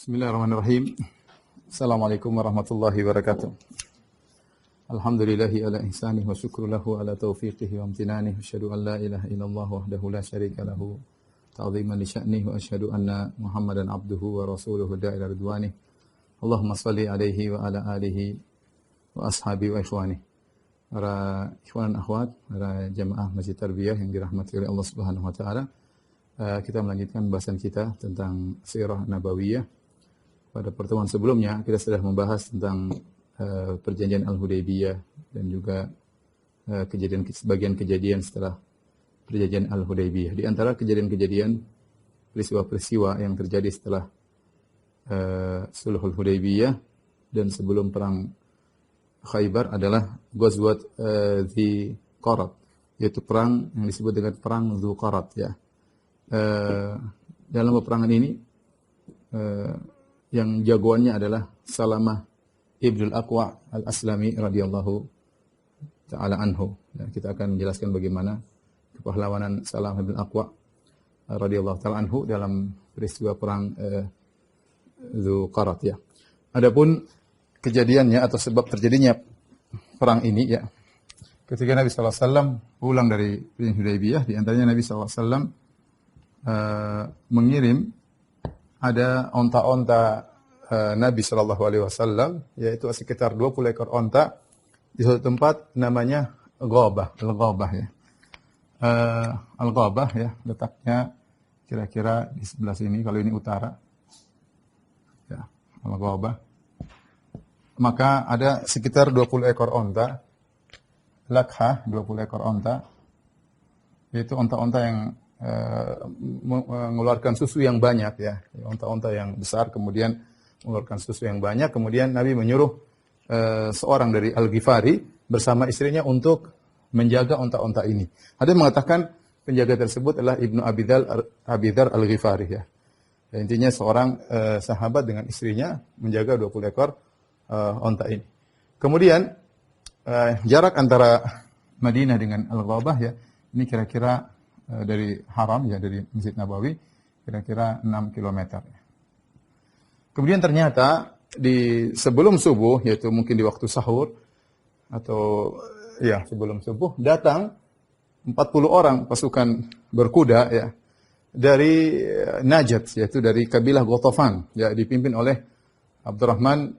Bismillahirrahmanirrahim. Assalamualaikum warahmatullahi wabarakatuh. Alhamdulillahi ala ihsanih wa syukru lahu ala taufiqihi wa amtinanih. Asyhadu an la ilaha illallah wahdahu la syarika lahu ta'ziman li sya'nih wa asyhadu anna Muhammadan abduhu wa rasuluhu da'ila ridwanih. Allahumma salli alaihi wa ala alihi wa ashabi wa ikhwanih. Para ikhwan dan akhwat, para jamaah Masjid Tarbiyah yang dirahmati oleh Allah Subhanahu wa taala. Kita melanjutkan bahasan kita tentang Sirah Nabawiyah. Pada pertemuan sebelumnya kita sudah membahas tentang perjanjian Al-Hudaybiyah dan juga sebagian kejadian setelah perjanjian Al-Hudaybiyah. Di antara kejadian-kejadian peristiwa-peristiwa yang terjadi setelah Sulhul Hudaybiyah dan sebelum perang Khaybar adalah Ghazwat Dzi Qarat, yaitu perang yang disebut dengan perang Dzu Qarat ya. Dalam peperangan ini yang jagoannya adalah Salamah Ibnul Aqwa Al-Aslami radhiyallahu taala anhu. Ya, kita akan menjelaskan bagaimana kepahlawanan Salamah Ibnul Aqwa radhiyallahu taala anhu dalam peristiwa perang Dzu Qarat ya. Adapun kejadiannya atau sebab terjadinya perang ini ya, ketika Nabi sallallahu alaihi wasallam pulang dari perjanjian Hudaybiyah, di antaranya Nabi sallallahu alaihi wasallam mengirim ada onta-onta Nabi sallallahu alaihi wasallam, yaitu sekitar 20 ekor onta di suatu tempat namanya Ghabah, Al-Ghabah ya. Al-Ghabah ya, letaknya kira-kira di sebelah sini kalau ini utara. Ya, Al-Ghabah. Maka ada sekitar 20 ekor onta, Lakha, 20 ekor onta, yaitu onta-onta yang mengeluarkan susu yang banyak ya, onta-onta yang besar kemudian mengeluarkan susu yang banyak. Kemudian Nabi menyuruh seorang dari Al-Ghifari bersama istrinya untuk menjaga onta-onta ini. Ada yang mengatakan penjaga tersebut adalah Ibnu Abi Dzar Al-Ghifari ya. Intinya seorang sahabat dengan istrinya menjaga 20 ekor onta ini. Kemudian jarak antara Madinah dengan Al-Ghabah ya, ini kira-kira dari Haram ya, dari Masjid Nabawi kira-kira 6 km. Kemudian ternyata di sebelum subuh, yaitu mungkin di waktu sahur atau ya sebelum subuh, datang 40 orang pasukan berkuda ya dari Najd, yaitu dari kabilah Ghatafan ya, dipimpin oleh Abdurrahman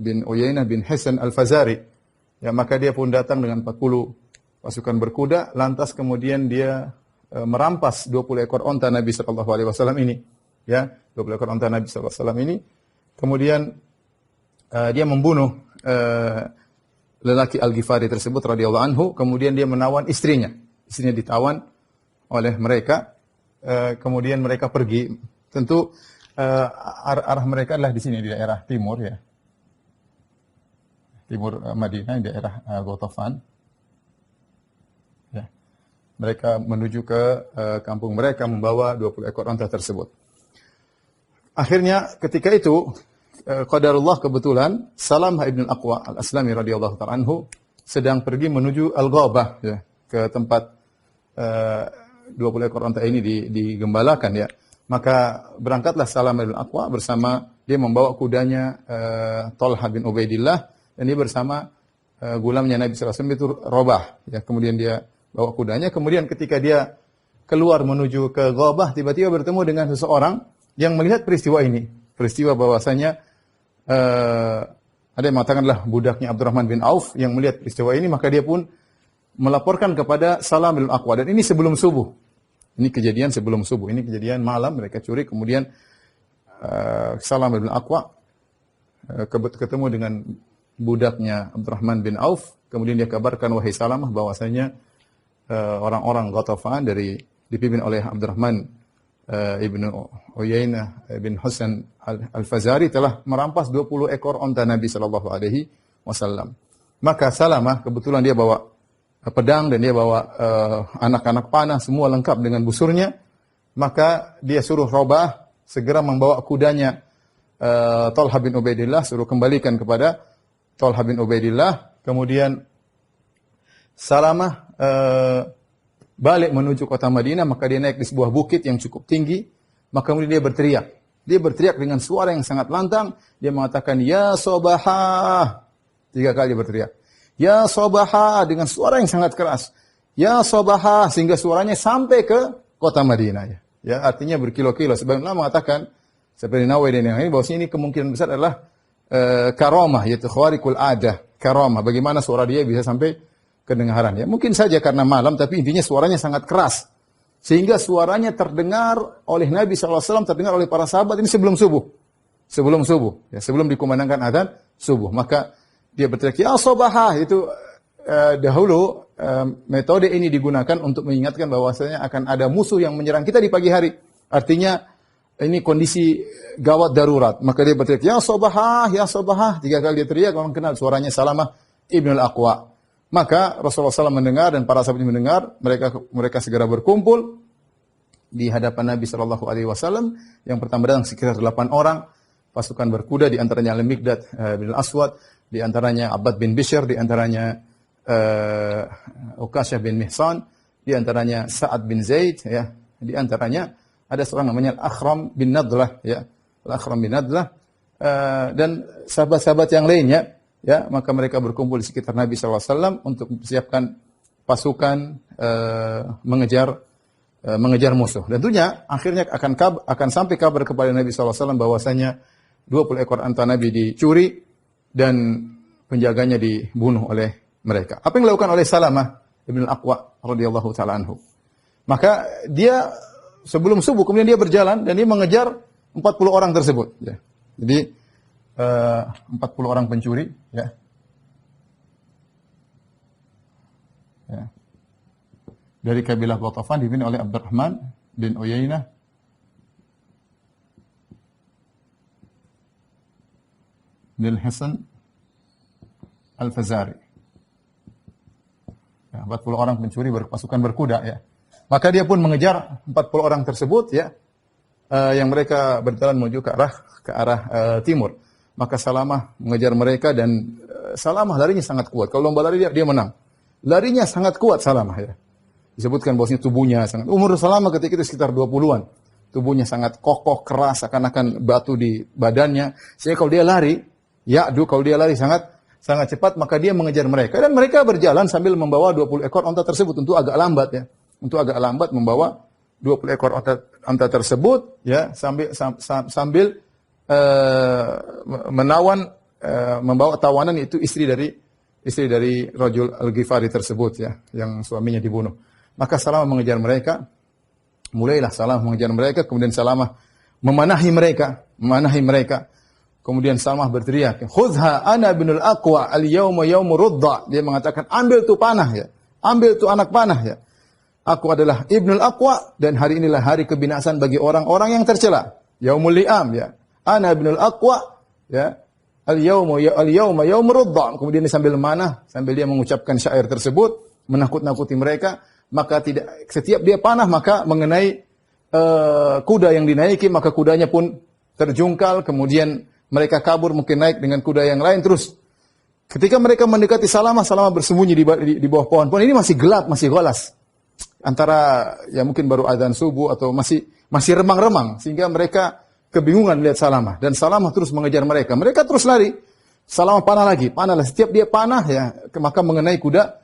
bin Uyainah bin Hisan Al-Fazari. Ya, maka dia pun datang dengan 40 pasukan berkuda, lantas kemudian dia merampas 20 ekor onta Nabi sallallahu alaihi wasallam ini. Ya, 20 ekor onta Nabi sallallahu alaihi wasallam ini. Kemudian dia membunuh lelaki Al-Ghifari tersebut radhiyallahu anhu, kemudian dia menawan istrinya. Istrinya ditawan oleh mereka. Kemudian mereka pergi. Tentu arah mereka adalah di sini, di daerah timur ya. Timur Madinah, di daerah Ghatafan. Mereka menuju ke kampung mereka membawa 20 ekor onta tersebut. Akhirnya ketika itu qadarullah kebetulan Salamah Ibnul Aqwa Al-Aslami radhiyallahu ta'ala anhu sedang pergi menuju Al-Ghabah ya, ke tempat 20 ekor onta ini digembalakan ya. Maka berangkatlah Salamah Ibnul Aqwa bersama, dia membawa kudanya Thalhah bin Ubaidillah, dan dia bersama gulamnya Nabi sallallahu alaihi wasallam itu Rabah ya. Kemudian dia bawa kudanya, kemudian ketika dia keluar menuju ke Ghabah, tiba-tiba bertemu dengan seseorang yang melihat peristiwa ini. Peristiwa bahwasanya ada yang mengatakanlah budaknya Abdurrahman bin Auf yang melihat peristiwa ini, maka dia pun melaporkan kepada Salam bin Aqwa. Dan ini sebelum subuh. Ini kejadian sebelum subuh. Ini kejadian malam, mereka curi, kemudian Salam bin Aqwa ketemu dengan budaknya Abdurrahman bin Auf, kemudian dia kabarkan, wahai Salamah, bahwasanya orang-orang Ghatafan dipimpin oleh Abdurrahman Ibnu Uyainah bin Hisan Al-Fazari telah merampas 20 ekor onta Nabi sallallahu alaihi wasallam. Maka Salamah kebetulan dia bawa pedang dan dia bawa anak-anak panah semua lengkap dengan busurnya. Maka dia suruh Rabah segera membawa kudanya Thalhah bin Ubaidillah, suruh kembalikan kepada Thalhah bin Ubaidillah. Kemudian Salamah balik menuju kota Madinah, maka dia naik di sebuah bukit yang cukup tinggi, maka kemudian dia berteriak, Dia berteriak dengan suara yang sangat lantang. Dia mengatakan, Ya Sobahah. 3 kali berteriak. Ya Sobahah, dengan suara yang sangat keras. Ya Sobahah, sehingga suaranya sampai ke kota Madinah. Ya, artinya berkilo-kilo. Sebenarnya mengatakan, seperti Nawawi dan yang lain, bahwa ini kemungkinan besar adalah karamah, yaitu khawariqul adah. Karamah, bagaimana suara dia bisa sampai kedengaran. Ya, mungkin saja karena malam, tapi intinya suaranya sangat keras. Sehingga suaranya terdengar oleh Nabi SAW, terdengar oleh para sahabat ini sebelum subuh. Sebelum subuh. Ya, sebelum dikumandangkan adzan subuh. Maka dia berteriak, Ya Sobahah. Itu dahulu metode ini digunakan untuk mengingatkan bahwasanya akan ada musuh yang menyerang kita di pagi hari. Artinya ini kondisi gawat darurat. Maka dia berteriak, Ya Sobahah, Ya Sobahah. 3 kali dia teriak, orang kenal suaranya Salamah Ibnul Aqwa. Maka Rasulullah SAW mendengar dan para sahabat mendengar, mereka segera berkumpul di hadapan Nabi SAW. Yang pertama datang sekitar 8 orang, pasukan berkuda, di antaranya Al-Miqdad bin Al-Aswad, di antaranya Abbad bin Bishr, di antaranya Uqasyah bin Mihsan, di antaranya Sa'ad bin Zaid, ya, di antaranya ada seorang namanya Al-Akhram bin Nadlah, ya, Al-Akhram bin Nadlah, dan sahabat-sahabat yang lainnya. Ya, maka mereka berkumpul di sekitar Nabi SAW untuk mempersiapkan pasukan mengejar musuh. Dan tentunya akhirnya akan sampai kabar kepada Nabi SAW bahwasanya 20 ekor unta Nabi dicuri dan penjaganya dibunuh oleh mereka. Apa yang dilakukan oleh Salamah Ibn Al-Aqwa radhiyallahu taala anhu? Maka dia sebelum subuh kemudian dia berjalan dan dia mengejar 40 orang tersebut. Ya. Jadi 40 orang pencuri, ya. Ya. Dari kabilah Ghatafan dipimpin oleh Abdurrahman bin Uyainah bin Hasan Al-Fazari. Ya, 40 orang pencuri berpasukan berkuda, ya. Maka dia pun mengejar 40 orang tersebut, ya. Yang mereka berjalan menuju ke arah timur. Maka Salamah mengejar mereka dan Salamah larinya sangat kuat. Kalau lomba lari dia menang. Larinya sangat kuat Salamah, ya. Disebutkan bahwasanya tubuhnya sangat, umur Salamah ketika itu sekitar 20-an. Tubuhnya sangat kokoh, keras, akan batu di badannya. Sehingga kalau dia lari, kalau dia lari sangat cepat, maka dia mengejar mereka. Dan mereka berjalan sambil membawa 20 ekor onta tersebut. Tentu agak lambat, ya. Untuk agak lambat membawa 20 ekor onta tersebut, ya, sambil menawan, membawa tawanan, itu istri dari Rajul Al-Ghifari tersebut, ya, yang suaminya dibunuh. Maka Salamah mengejar mereka. Mulailah Salamah mengejar mereka, kemudian Salamah memanahi mereka. Kemudian Salamah berteriak, "Khudha ana binul Aqwa al-yawma yawmu rudda." Dia mengatakan, ambil tu panah, ya. Ambil tu anak panah, ya. Aku adalah Ibnul Aqwa dan hari inilah hari kebinasaan bagi orang-orang yang tercela. Yaumul li'am, ya. Ana binul Aqwa, ya. Al-yawma yawmu rudda. Kemudian dia sambil memanah, sambil dia mengucapkan syair tersebut, menakut-nakuti mereka. Maka setiap dia panah maka mengenai kuda yang dinaiki, maka kudanya pun terjungkal, kemudian mereka kabur, mungkin naik dengan kuda yang lain. Terus ketika mereka mendekati Salamah bersembunyi di bawah pohon-pohon. Ini masih gelap, masih golas. Antara ya mungkin baru azan subuh atau masih remang-remang, sehingga mereka kebingungan melihat Salamah, dan Salamah terus mengejar mereka. Mereka terus lari. Salamah panah lagi. Setiap dia panah, ya, maka mengenai kuda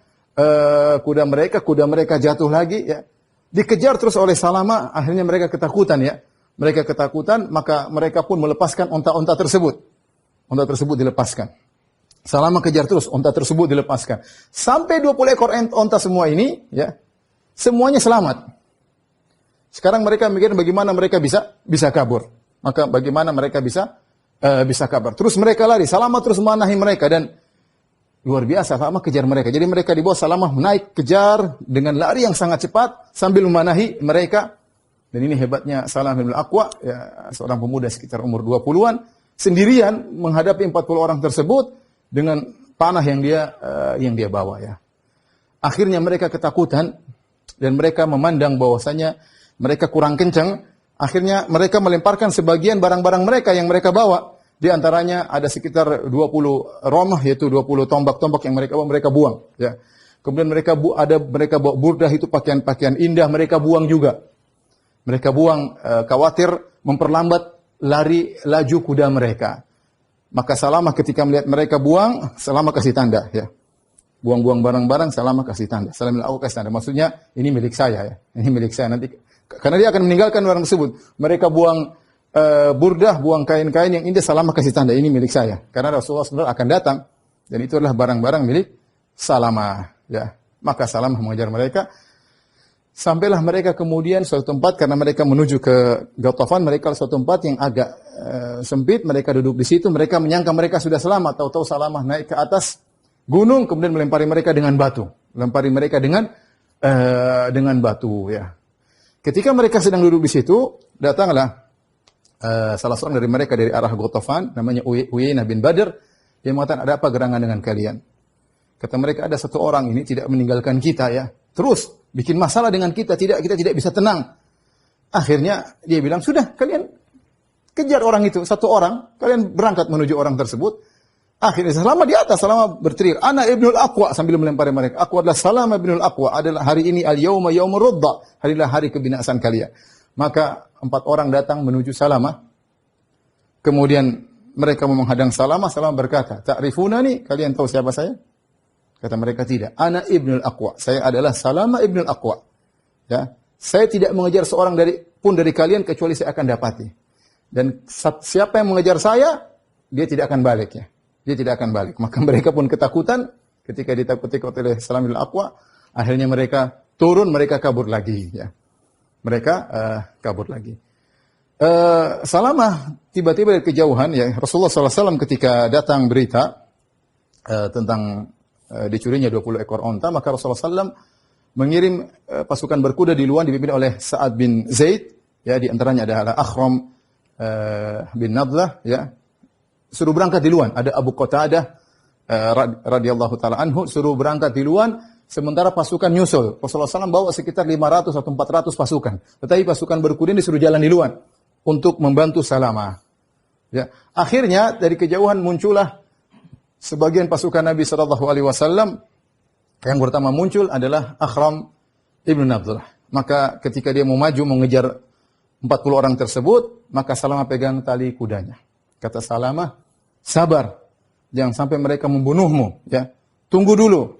mereka jatuh lagi, ya. Dikejar terus oleh Salamah, akhirnya mereka ketakutan, ya. Mereka ketakutan, maka mereka pun melepaskan onta-onta tersebut. Onta tersebut dilepaskan. Salamah kejar terus, onta tersebut dilepaskan. Sampai 20 ekor onta semua ini, ya. Semuanya selamat. Sekarang mereka mikir bagaimana mereka bisa kabur. Maka bagaimana mereka bisa kabur. Terus mereka lari, Salamah terus memanahi mereka, dan luar biasa, Salamah kejar mereka. Jadi mereka di bawah, Salamah naik kejar dengan lari yang sangat cepat sambil memanahi mereka. Dan ini hebatnya Salamah bin Al-Aqwa, ya, seorang pemuda sekitar umur 20-an, sendirian menghadapi 40 orang tersebut dengan panah yang dia bawa, ya. Akhirnya mereka ketakutan dan mereka memandang bahwasanya mereka kurang kencang. Akhirnya mereka melemparkan sebagian barang-barang mereka yang mereka bawa. Di antaranya ada sekitar 20 romah, yaitu 20 tombak-tombak yang mereka buang, ya. Kemudian mereka bawa burdah, itu pakaian-pakaian indah, mereka buang juga. Mereka buang, khawatir memperlambat laju kuda mereka. Maka Salamah ketika melihat mereka buang, Salamah kasih tanda, ya. Buang-buang barang-barang, Salamah kasih tanda. Salamah aku kasih tanda. Maksudnya ini milik saya, ya. Ini milik saya nanti. Karena dia akan meninggalkan barang tersebut. Mereka buang burdah, buang kain-kain yang indah, Salamah kasih tanda. Ini milik saya. Karena Rasulullah SAW akan datang. Dan itu adalah barang-barang milik Salamah, ya. Maka Salamah mengejar mereka. Sampailah mereka kemudian suatu tempat, karena mereka menuju ke Ghatafan, mereka suatu tempat yang agak sempit, mereka duduk di situ, mereka menyangka mereka sudah selamat, tahu-tahu Salamah naik ke atas gunung, kemudian melempari mereka dengan batu, melempari mereka dengan batu, ya. Ketika mereka sedang duduk di situ, datanglah salah seorang dari mereka dari arah Ghatafan, namanya Uyainah bin Badr, dia mengatakan, ada apa gerangan dengan kalian? Kata mereka, ada satu orang ini tidak meninggalkan kita, ya. Terus bikin masalah dengan kita tidak bisa tenang. Akhirnya dia bilang, sudah kalian kejar orang itu, satu orang, kalian berangkat menuju orang tersebut. Akhirnya Salamah di atas, Salamah berteriak, Ana Ibnul Aqwa, sambil melempari mereka. Aku adalah Salamah Ibnul Aqwa, adalah hari ini al-yauma yaumur rudda, harilah hari kebinasaan kalian. Maka 4 orang datang menuju Salamah. Kemudian mereka mau menghadang Salamah, Salamah berkata, "Ta'rifunani, kalian tahu siapa saya?" Kata mereka, tidak. Ana Ibnul Aqwa. Saya adalah Salamah Ibnul Aqwa. Ya. Saya tidak mengejar seorang dari kalian kecuali saya akan dapati. Dan siapa yang mengejar saya, dia tidak akan balik, ya. Dia tidak akan balik. Maka mereka pun ketakutan ketika ditakuti oleh Salamah Ibnul Aqwa. Akhirnya mereka turun, mereka kabur lagi, ya. Mereka kabur lagi. Salamah tiba-tiba dari kejauhan, ya. Rasulullah SAW ketika datang berita tentang dicurinya 20 ekor onta, maka Rasulullah SAW mengirim pasukan berkuda di luar dipimpin oleh Sa'ad bin Zaid, ya, di antaranya adalah Akhram bin Nadlah, ya, suruh berangkat di luar. Ada Abu Qatadah radhiyallahu taala anhu suruh berangkat di luar, sementara pasukan nyusul. Rasulullah SAW bawa sekitar 500 atau 400 pasukan, tetapi pasukan berkuda ini disuruh jalan di luar untuk membantu Salamah. Ya, akhirnya dari kejauhan muncullah sebagian pasukan Nabi Shallallahu Alaihi Wasallam. Yang pertama muncul adalah Akhram ibn Nadlah. Maka ketika dia mau maju mengejar 40 orang tersebut, maka Salamah pegang tali kudanya. Kata Salamah, sabar, jangan sampai mereka membunuhmu, ya. Tunggu dulu.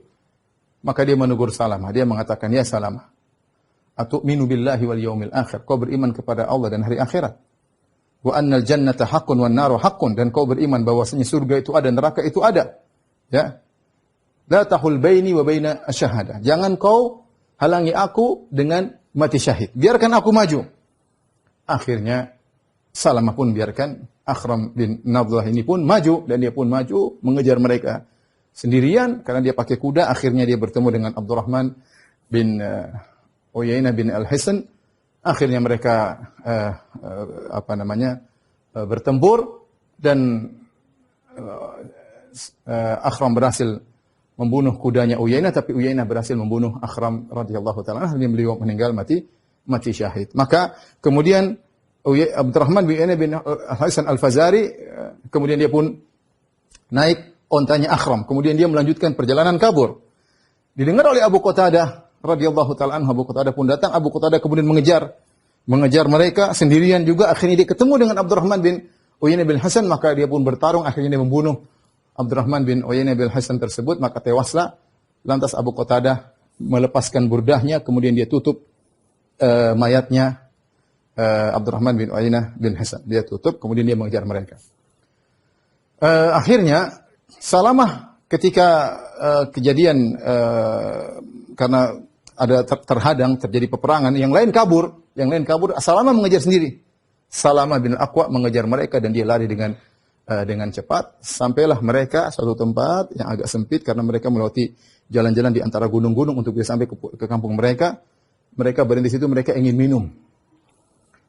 Maka dia menegur Salamah. Dia mengatakan, ya Salamah, atu'minu billahi wal yaumil akhir. Kau beriman kepada Allah dan hari akhirat. Wa annal jannata haqqun wan naru haqqun, dan kau beriman bahwasanya surga itu ada, neraka itu ada. Ya. La tahul baini wa baina asyhada. Jangan kau halangi aku dengan mati syahid. Biarkan aku maju. Akhirnya Salamah pun biarkan Akhram bin Nadlah ini pun maju, dan dia pun maju mengejar mereka sendirian karena dia pakai kuda. Akhirnya dia bertemu dengan Abdurrahman bin Uyainah bin Al-Hisan. Akhirnya mereka bertempur, dan Akhram berhasil membunuh kudanya Uyainah, tapi Uyainah berhasil membunuh Akhram radhiyallahu taala. Akhirnya beliau meninggal mati syahid. Maka kemudian Abdurrahman bin Uyainah bin Hasan Al-Fazari, kemudian dia pun naik ontanya Akhram, kemudian dia melanjutkan perjalanan kabur. Didengar oleh Abu Qatadah radhiyallahu taala anhu. Abu Qatadah pun datang. Abu Qatadah kemudian mengejar mereka sendirian juga. Akhirnya dia ketemu dengan Abdurrahman bin Uyainah bin Hasan, maka dia pun bertarung. Akhirnya dia membunuh Abdurrahman bin Uyainah bin Hasan tersebut, maka tewaslah. Lantas Abu Qatadah melepaskan burdahnya, kemudian dia tutup mayatnya Abdurrahman bin Uyainah bin Hasan. Dia tutup, kemudian dia mengejar mereka. Akhirnya Salamah ketika kejadian karena ada terhadang, terjadi peperangan, yang lain kabur, Salamah mengejar sendiri. Salamah bin Aqwa mengejar mereka, dan dia lari dengan cepat. Sampailah mereka suatu tempat yang agak sempit karena mereka melewati jalan-jalan di antara gunung-gunung untuk bisa sampai ke kampung mereka. Mereka berhenti di situ, mereka ingin minum.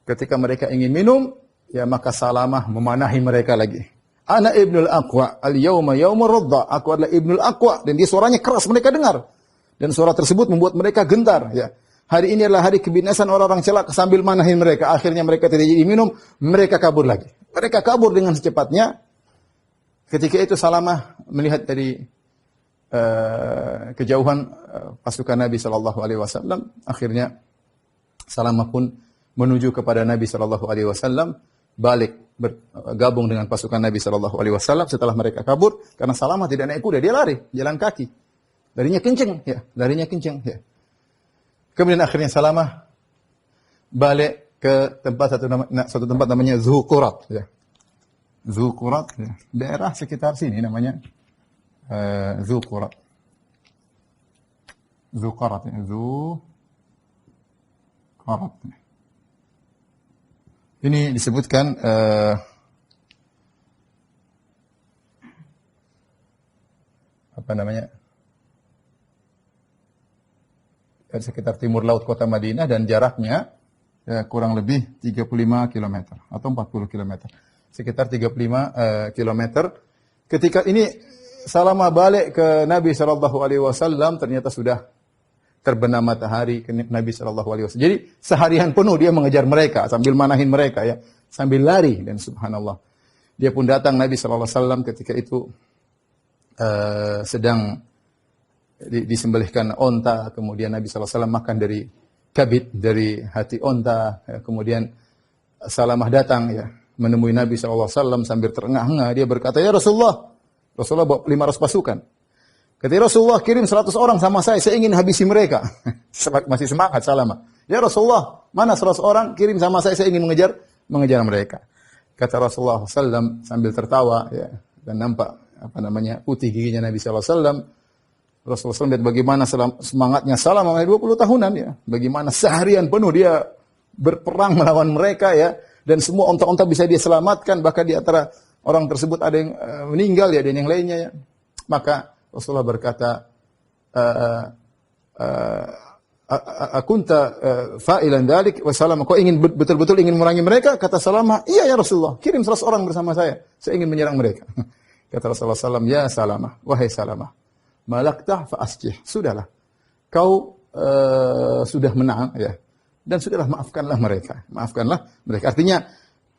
Ketika mereka ingin minum, ya maka Salamah memanahi mereka lagi. Ana Ibnul Aqwa, al-yauma yaumur radda. Aku adalah Ibnul Aqwa, dan dia suaranya keras, mereka dengar. Dan suara tersebut membuat mereka gentar, ya. Hari ini adalah hari kebinasan orang-orang celaka, sambil manahin mereka. Akhirnya mereka tidak jadi minum, mereka kabur lagi. Mereka kabur dengan secepatnya. Ketika itu Salamah melihat dari kejauhan pasukan Nabi Shallallahu Alaihi Wasallam. Akhirnya Salamah pun menuju kepada Nabi Shallallahu Alaihi Wasallam. balik bergabung dengan pasukan Nabi Shallallahu Alaihi Wasallam setelah mereka kabur karena Salamah tidak naik kuda, dia lari jalan kaki, larinya kenceng, ya, larinya kenceng, ya. Kemudian akhirnya Salamah balik ke satu tempat namanya Zuqurat, ya. Zuqurat, ya. Daerah sekitar sini namanya Zuqurat, Zuqurat, ya. Zuqurat. Ini disebutkan apa namanya? Sekitar timur laut kota Madinah dan jaraknya kurang lebih 35 km atau 40 km. Sekitar 35 km. Ketika ini Salamah balik ke Nabi sallallahu alaihi wasallam, ternyata sudah terbenam matahari ke Nabi sallallahu alaihi wasallam. Jadi seharian penuh dia mengejar mereka sambil manahin mereka, ya, sambil lari, dan subhanallah. Dia pun datang Nabi sallallahu alaihi wasallam ketika itu sedang disembelihkan onta, kemudian Nabi sallallahu alaihi wasallam makan dari kabid, dari hati onta, ya. Kemudian Salamah datang, ya, menemui Nabi sallallahu alaihi wasallam sambil terengah-engah, dia berkata, "Ya Rasulullah." Rasulullah bawa 500 pasukan. Kata Rasulullah, kirim 100 orang sama saya ingin habisi mereka. Masih semangat Salamah. Ya Rasulullah, mana 100 orang, kirim sama saya ingin mengejar mereka. Kata Rasulullah SAW sambil tertawa, ya, dan nampak putih giginya Nabi SAW. Rasulullah SAW lihat bagaimana semangatnya Salamah 20 tahunan, ya. Bagaimana seharian penuh dia berperang melawan mereka, ya. Dan semua onta-onta bisa dia selamatkan, bahkan di antara orang tersebut ada yang meninggal, ya, dan yang lainnya, ya. Maka Rasulullah berkata, "Akunta fa'ilan dzalik wa Salamah, kau ingin betul-betul ingin memerangi mereka?" Kata Salamah, "Iya ya Rasulullah, kirim 100 orang bersama saya ingin menyerang mereka." Kata Rasulullah SAW, "Ya Salamah, wahai Salamah, malaktah fa asjih." Sudahlah, kau sudah menang, ya. Dan sudahlah, maafkanlah mereka. Artinya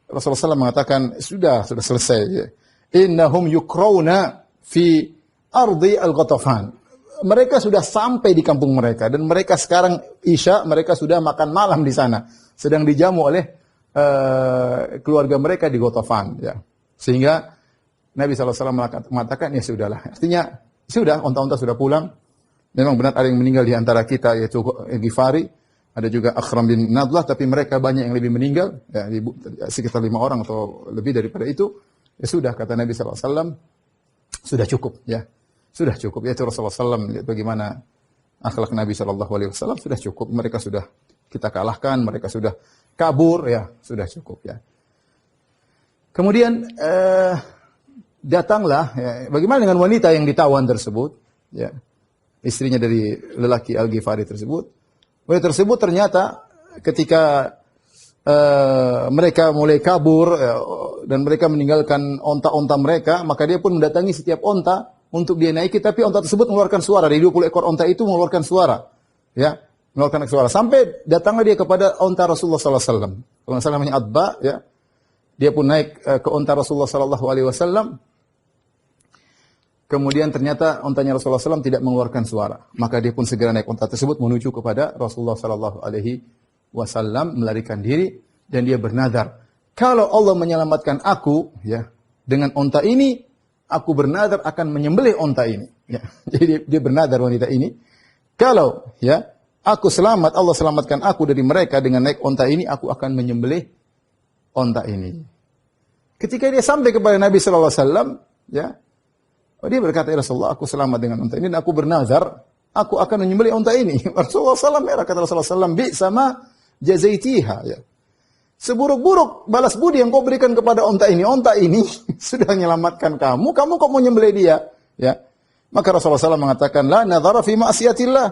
Rasulullah SAW mengatakan, sudah selesai, ya. Innahum yukrawna fi ardi al-Ghatafan. Mereka sudah sampai di kampung mereka, dan mereka sekarang Isya, mereka sudah makan malam di sana, sedang dijamu oleh keluarga mereka di Ghatafan, ya. Sehingga Nabi SAW mengatakan, ya sudahlah. Artinya sudah, onta-onta sudah pulang. Memang benar ada yang meninggal di antara kita, yaitu Ghifari, ada juga Akhram bin Nadlah, tapi mereka banyak yang lebih meninggal, ya, sekitar 5 orang atau lebih daripada itu. Ya sudah, kata Nabi SAW, sudah cukup, ya. Sudah cukup, yaitu Rasulullah SAW lihat bagaimana akhlak Nabi SAW, sudah cukup, mereka sudah kita kalahkan, mereka sudah kabur, ya, sudah cukup, ya. Kemudian datanglah, ya, bagaimana dengan wanita yang ditawan tersebut, ya, istrinya dari lelaki Al-Ghifari tersebut. Wanita tersebut ternyata ketika mereka mulai kabur, ya, dan mereka meninggalkan onta-onta mereka, maka dia pun mendatangi setiap onta untuk dia naiki, tapi onta tersebut mengeluarkan suara. Dari 20 ekor onta itu mengeluarkan suara, ya, mengeluarkan suara. Sampai datanglah dia kepada onta Rasulullah SAW. Kalau nggak salah namanya Adba, ya. Dia pun naik ke onta Rasulullah SAW. Kemudian ternyata ontanya Rasulullah SAW tidak mengeluarkan suara. Maka dia pun segera naik onta tersebut menuju kepada Rasulullah SAW, melarikan diri, dan dia bernadar, kalau Allah menyelamatkan aku, ya, dengan onta ini, aku bernadar akan menyembelih onta ini. Ya. Jadi dia bernadar, wanita ini, kalau, ya, aku selamat, Allah selamatkan aku dari mereka dengan naik onta ini, aku akan menyembelih onta ini. Ketika dia sampai kepada Nabi SAW, ya, dia berkata, ya Rasulullah, aku selamat dengan onta ini, dan aku bernazar, aku akan menyembelih onta ini. Rasulullah SAW, ya, kata Rasulullah SAW, bi sama jazaitiha, ya. Seburuk-buruk balas budi yang kau berikan kepada onta ini sudah menyelamatkan kamu kok mau nyembelih dia, ya. Maka Rasulullah SAW mengatakan, la nadhara fi ma'siyatillah,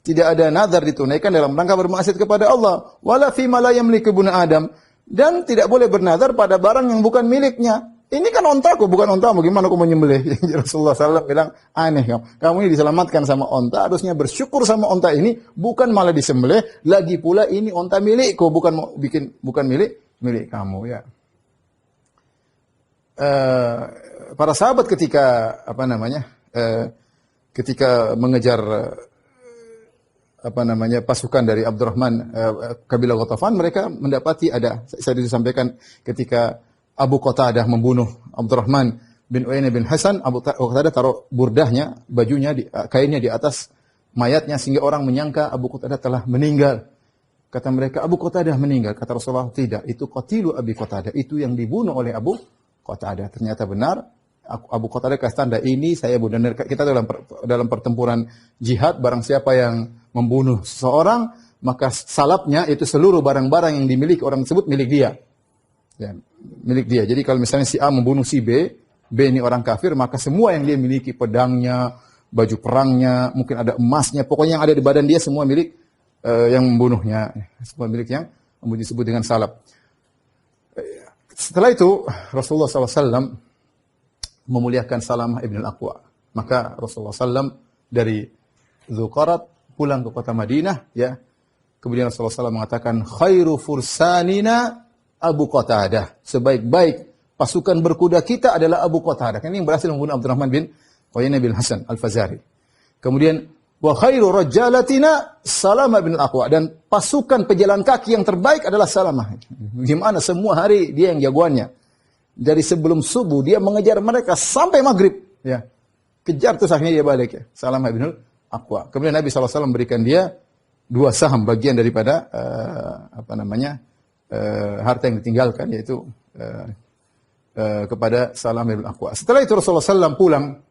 tidak ada nazar ditunaikan dalam rangka bermaksiat kepada Allah, wala fi ma la yamliku ibnu Adam, dan tidak boleh bernazar pada barang yang bukan miliknya. Ini kan ontaku, bukan ontamu, gimana aku mau nyembelih? Rasulullah SAW bilang, aneh kamu ini diselamatkan sama onta, harusnya bersyukur sama onta ini, bukan malah disembelih. Lagi pula ini onta milikku, bukan milik kamu, ya. Para sahabat ketika ketika mengejar pasukan dari Abdurrahman kabilah Ghatafan, mereka mendapati saya disampaikan ketika Abu Qatadah membunuh Abdurrahman bin Uyainah bin Hasan, Abu Qatadah taruh burdahnya, bajunya, kainnya di atas mayatnya sehingga orang menyangka Abu Qatadah telah meninggal. Kata mereka, Abu Qatadah meninggal. Kata Rasulullah, tidak, itu qatilu Abi Qatadah, itu yang dibunuh oleh Abu Qatadah. Ternyata benar, Abu Qatadah kasih tanda, ini saya bunuh. Kita dalam pertempuran jihad, barang siapa yang membunuh seseorang, maka salapnya itu seluruh barang-barang yang dimiliki orang tersebut milik dia. Ya, milik dia. Jadi kalau misalnya si A membunuh si B, B ini orang kafir, maka semua yang dia miliki, pedangnya, baju perangnya, mungkin ada emasnya, pokoknya yang ada di badan dia semua milik yang membunuhnya, semua milik yang disebut dengan salab. Setelah itu Rasulullah SAW memuliakan Salamah ibn al-Aqwa. Maka Rasulullah SAW dari Dzuqarat pulang ke kota Madinah, ya. Kemudian Rasulullah SAW mengatakan, khairu fursanina Abu Qatadah. Sebaik-baik pasukan berkuda kita adalah Abu Qatadah. Ini yang berhasil membunuh Abdurrahman bin Uyainah bin Hasan al-Fazari. Kemudian wa khairu rajalatina Salamah bin al-Aqwa, dan pasukan pejalan kaki yang terbaik adalah Salamah. Gimana semua hari dia yang jagoannya. Dari sebelum subuh dia mengejar mereka sampai maghrib, ya. Kejar terus akhirnya dia balik, ya. Salamah bin al-Aqwa. Kemudian Nabi SAW memberikan dia 2 saham bagian daripada harta yang ditinggalkan, yaitu kepada Salamah bin al-Aqwa. Setelah itu Rasulullah SAW pulang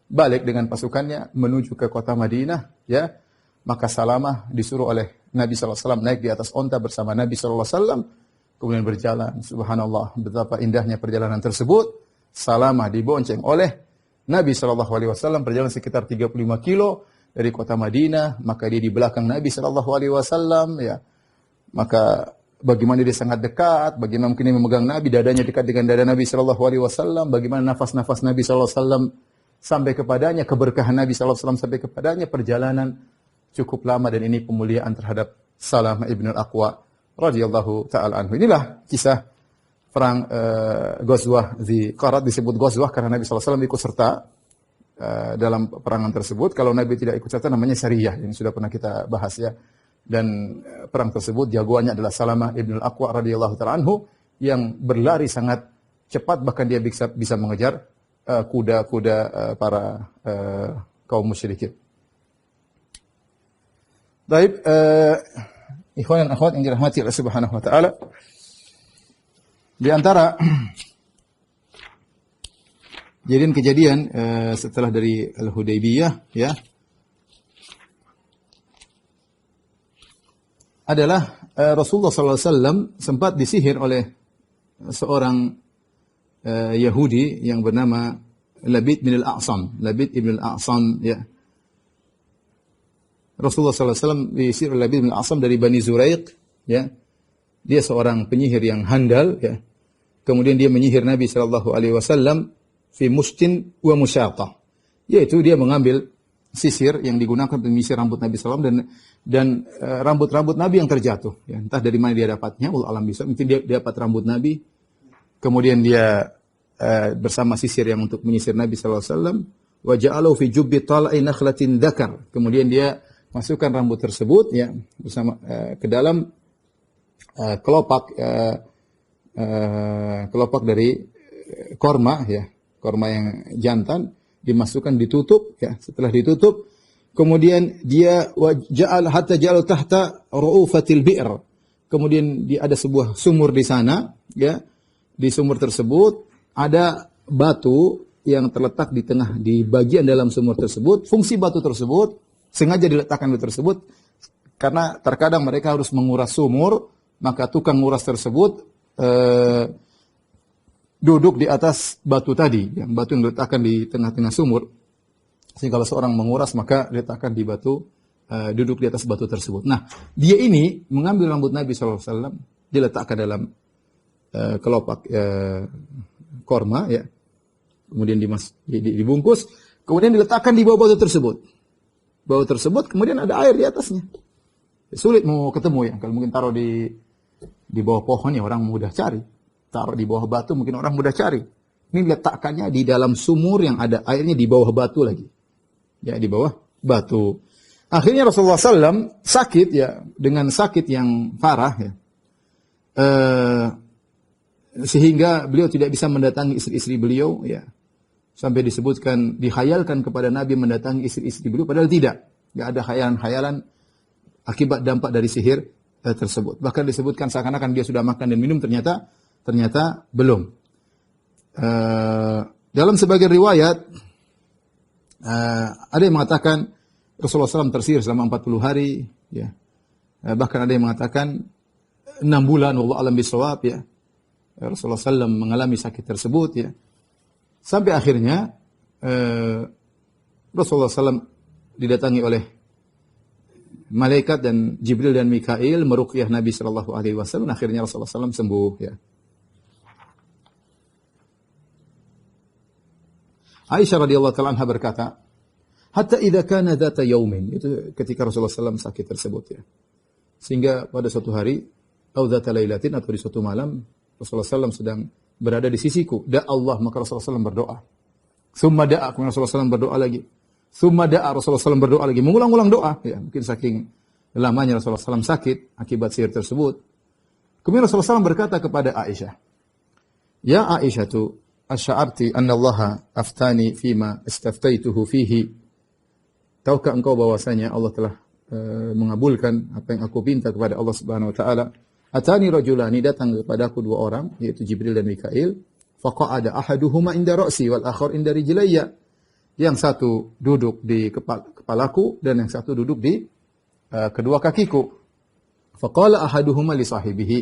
balik dengan pasukannya menuju ke kota Madinah, ya. Maka Salamah disuruh oleh Nabi SAW naik di atas onta bersama Nabi SAW, kemudian berjalan. Subhanallah, betapa indahnya perjalanan tersebut. Salamah dibonceng oleh Nabi SAW, berjalan sekitar 35 kilo dari kota Madinah, maka dia di belakang Nabi SAW, ya. Maka bagaimana dia sangat dekat, bagaimana mungkin dia memegang Nabi, dadanya dekat dengan dada Nabi SAW, bagaimana nafas-nafas Nabi SAW sampai kepadanya, keberkahan Nabi SAW sampai kepadanya. Perjalanan cukup lama, dan ini pemuliaan terhadap Salamah ibn al-Aqwa radhiyallahu ta'ala anhu. Inilah kisah perang Ghazwah Dzuqarat. Disebut Ghazwah karena Nabi SAW ikut serta dalam perangan tersebut. Kalau Nabi tidak ikut serta namanya Sariyah, ini sudah pernah kita bahas, ya. Dan perang tersebut jagoannya adalah Salamah ibn al-Aqwa radhiyallahu ta'ala anhu, yang berlari sangat cepat, bahkan dia bisa mengejar kuda-kuda para kaum musyrikin. Baik, ikhwan dan akhwat yang dirahmati Allah Subhanahu wa taala, di antara kejadian setelah dari Al-Hudaybiyah, ya, adalah Rasulullah SAW sempat disihir oleh seorang Yahudi yang bernama Labid bin al-A'sam. Labid ibn al-A'sam, ya. Rasulullah SAW disihir oleh Labid bin al-A'sam dari Bani Zuraiq, ya. Dia seorang penyihir yang handal, ya. Kemudian dia menyihir Nabi SAW fi mustin wa musyaqah, yaitu dia mengambil sisir yang digunakan untuk menyisir rambut Nabi SAW dan rambut-rambut Nabi yang terjatuh, ya. Entah dari mana dia dapatnya, Allah alam bisa. Mungkin dia dapat rambut Nabi, kemudian dia bersama sisir yang untuk menyisir Nabi SAW. Wa ja'alahu fi jubbi tal'i nakhlatin dzakar. Kemudian dia masukkan rambut tersebut, ya, bersama ke dalam kelopak dari korma, ya, korma yang jantan, dimasukkan, ditutup, ya. Setelah ditutup, kemudian dia ja'al hatta ja'al tahta ru'ufatil bi'r. Kemudian ada sebuah sumur di sana, ya. Di sumur tersebut ada batu yang terletak di bagian dalam sumur tersebut. Fungsi batu tersebut sengaja diletakkan di tersebut karena terkadang mereka harus menguras sumur, maka tukang nguras tersebut duduk di atas batu tadi, yang batu yang diletakkan di tengah-tengah sumur. Sehingga kalau seorang menguras, maka diletakkan di batu, duduk di atas batu tersebut. Nah, dia ini mengambil rambut Nabi SAW, diletakkan dalam kelopak korma, ya. Kemudian dibungkus, kemudian diletakkan di bawah batu tersebut. Batu tersebut, kemudian ada air di atasnya. Sulit mau ketemu, ya. Kalau mungkin taruh di bawah pohon, ya orang mudah cari. Taruh di bawah batu, mungkin orang mudah cari. Ini letakkannya di dalam sumur yang ada airnya di bawah batu lagi. Ya, di bawah batu. Akhirnya Rasulullah SAW sakit ya, dengan sakit yang parah ya. Sehingga beliau tidak bisa mendatangi istri-istri beliau ya. Sampai disebutkan, dikhayalkan kepada Nabi mendatangi istri-istri beliau, padahal tidak. Tidak ada khayalan-khayalan akibat dampak dari sihir tersebut. Bahkan disebutkan seakan-akan dia sudah makan dan minum, ternyata belum. Dalam sebagian riwayat, ada yang mengatakan Rasulullah SAW tersihir selama 40 hari. Ya. Bahkan ada yang mengatakan 6 bulan, wallahu a'lam bishawab ya. Rasulullah SAW mengalami sakit tersebut ya. Sampai akhirnya Rasulullah SAW didatangi oleh malaikat dan Jibril dan Mikail meruqyah Nabi sallallahu alaihi wasallam. Akhirnya Rasulullah SAW sembuh ya. Aisyah radhiyallahu taala anha berkata, hatta idza kana dzata yaumin, itu ketika Rasulullah SAW sakit tersebut ya. Sehingga pada suatu hari, atau dzata lailatin, atau di suatu malam, Rasulullah SAW sedang berada di sisiku. Allah, maka Rasulullah SAW berdoa. Summa da'a, kemudian Rasulullah SAW berdoa lagi. Summa da'a, Rasulullah SAW berdoa lagi. Mengulang-ulang doa. Ya, mungkin saking lamanya Rasulullah SAW sakit akibat sihir tersebut. Kemudian Rasulullah SAW berkata kepada Aisyah, ya Aisyah tu, asy'arti anna Allah aftani fima istaftaituhu fihi. Tahukah engkau bahwasanya Allah telah mengabulkan apa yang aku minta kepada Allah Subhanahu wa taala? Atani rajulani, datang kepadaku dua orang, yaitu Jibril dan Mikail. Faqa'ada ahaduhuma inda ra'si wal akhar inda rijlayya. Yang satu duduk di kepalaku dan yang satu duduk di kedua kakiku. Faqala ahaduhuma li sahibihi.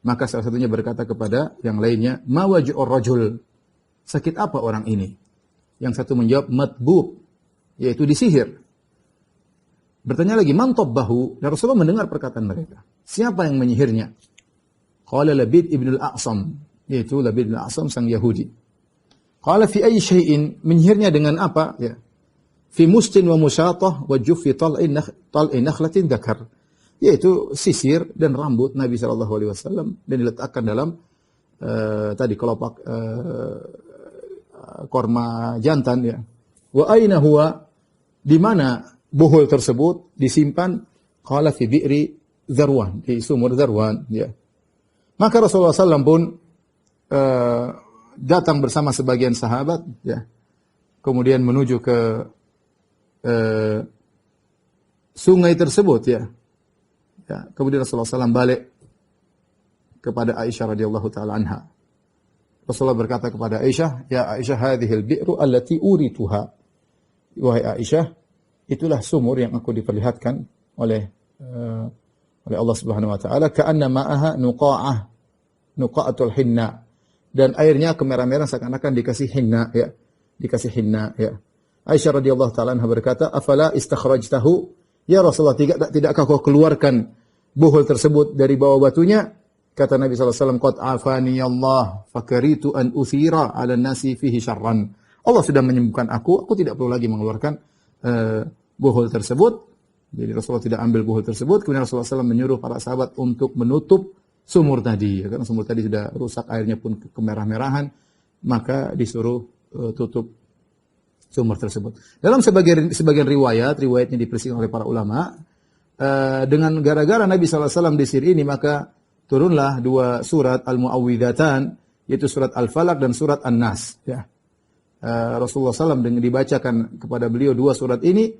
Maka salah satunya berkata kepada yang lainnya, ma waj'ur rajul? Sakit apa orang ini? Yang satu menjawab, matbub, yaitu disihir. Bertanya lagi, man tabbahu? Dan Rasulullah mendengar perkataan mereka. Siapa yang menyihirnya? Qala Labid ibn al-A'sam, yaitu Labid ibn al-A'sam sang Yahudi. Qala fi ayyi syai'in? Menyihirnya dengan apa? Ya. Fi mustin wa musyatah wa juffi tal'i nakhlatin dzakar. Yaitu sisir dan rambut Nabi sallallahu alaihi wasallam dan diletakkan dalam tadi kelopak korma jantan ya. Wa aina huwa? Di mana bohol tersebut disimpan? Qala fi bi'ri Dzarwan, di sumur Dzarwan ya. Maka Rasulullah SAW pun datang bersama sebagian sahabat ya. Kemudian menuju ke sungai tersebut ya. Ya, kemudian Rasulullah SAW balik kepada Aisyah radhiyallahu taala anha. Rasulullah berkata kepada Aisyah, ya Aisyah, hadhil bi'ru allati urituha. Wahai Aisyah, itulah sumur yang aku diperlihatkan oleh Allah Subhanahu wa taala, ka'anna ma'aha nuqa'atul hinna. Dan airnya kemerah-merah seakan-akan dikasih hinna ya. Dikasih hinna ya. Aisyah radhiyallahu taala anha berkata, afala istakhrajtahu? Ya Rasulullah, tidakkah kau keluarkan bohol tersebut dari bawah batunya? Kata Nabi sallallahu alaihi wasallam, qad afani Allah fakaritu an uthira 'ala nasi fihi syarran. Allah sudah menyembuhkan aku tidak perlu lagi mengeluarkan bohol tersebut. Jadi Rasulullah tidak ambil bohol tersebut. Kemudian Rasulullah SAW menyuruh para sahabat untuk menutup sumur tadi. Karena sumur tadi sudah rusak, airnya pun kemerah-merahan. Maka disuruh tutup sumur tersebut. Dalam sebagian riwayatnya dipersingkat oleh para ulama, dengan gara-gara Nabi SAW disihir ini, maka turunlah dua surat Al-Mu'awwidhatan, yaitu surat Al-Falaq dan surat An-Nas. Ya. Rasulullah SAW dengan dibacakan kepada beliau dua surat ini,